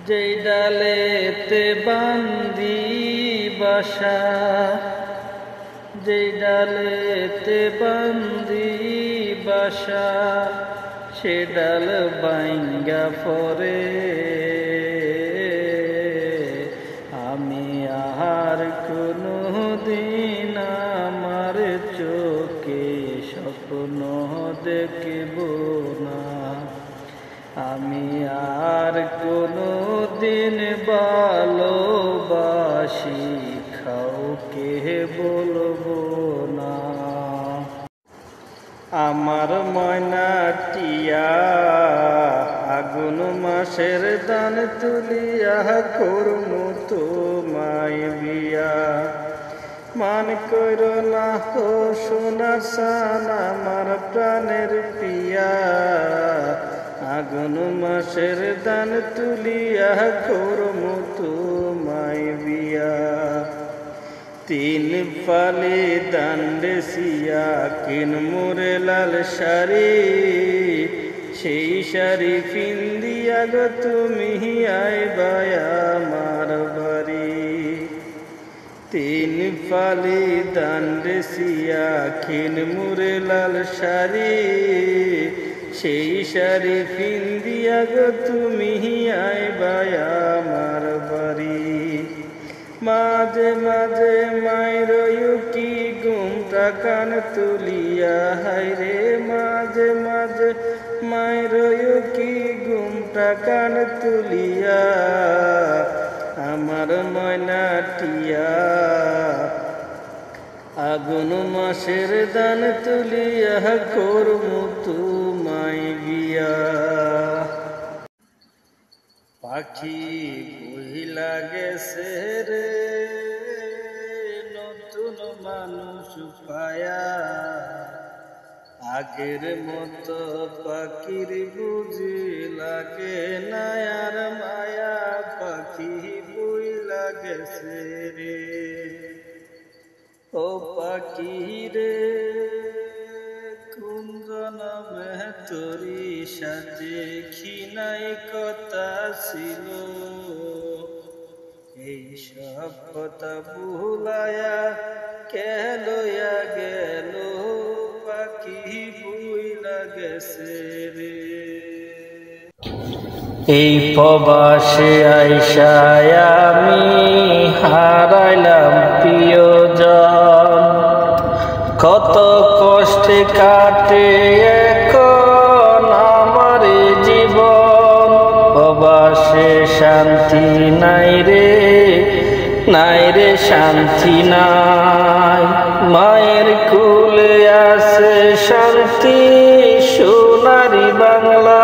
যেই ডালেতে বান্দি বাসা, যেই ডালেতে বান্দি বাসা, সে ডাল বাইঙ্গা পরে। আমি আর কোনো দিন আমার চোখে স্বপ্ন দেখব না। আমি আর কোনো দিন ভালোবাসি কাউকে বলবো না। আমার ময়না টিয়া আগুন মাসের দান তুলিয়া করমু তোমায় বিয়া। মান কইর না হো সোনার সান আমার প্রাণের পিয়া। আগুন মাসের দান তুলিয়া করমু তোমায় বিয়া। তিন ফালি দান্ডে সিয়া কিন মোরে লাল শাড়ি, সেই শাড়ি পিন্দিয়া গো তুমি আইবা আমার বাড়ি। তিন ফালি দান্ডে সিয়া কিন মোরে লাল শাড়ি, সেই শাড়ি পিন্দিয়া গো তুমি আইবা আমার বাড়ি। মাঝে মাঝে মায়ের কি ঘুমটা কান তুলিয়া, হায়রে মাঝে মাঝে মায়ের কি ঘুমটা কান তুলিয়া। আমার ময়না টিয়া আগুন মাসের দান তুলিয়া করমু তোমায় বিয়া। পাখি বহিলা গেছে রে নতুন মানুষ পায়া। আগের মতো পাখির বুঝি লাগে না আর মায়া। পাখি বহিলা গেছে রে ও পাখি রে, কোন জনমে তোরি সাথে খিনাই কথা ছিল। এই সব কথা ভুলায়া কে লইয়া গেল, পাখি বইলা গেছে রে। এই প্রবাসে আইসায় আমি হারাইলাম প্রিয়জন। কত কষ্টে কাটে এখন আমার জীবন। প্রবাসে শান্তি নাই রে, নাই রে শান্তি নাই। মায়ের কুলে আছে শান্তি সোনারি বাংলা।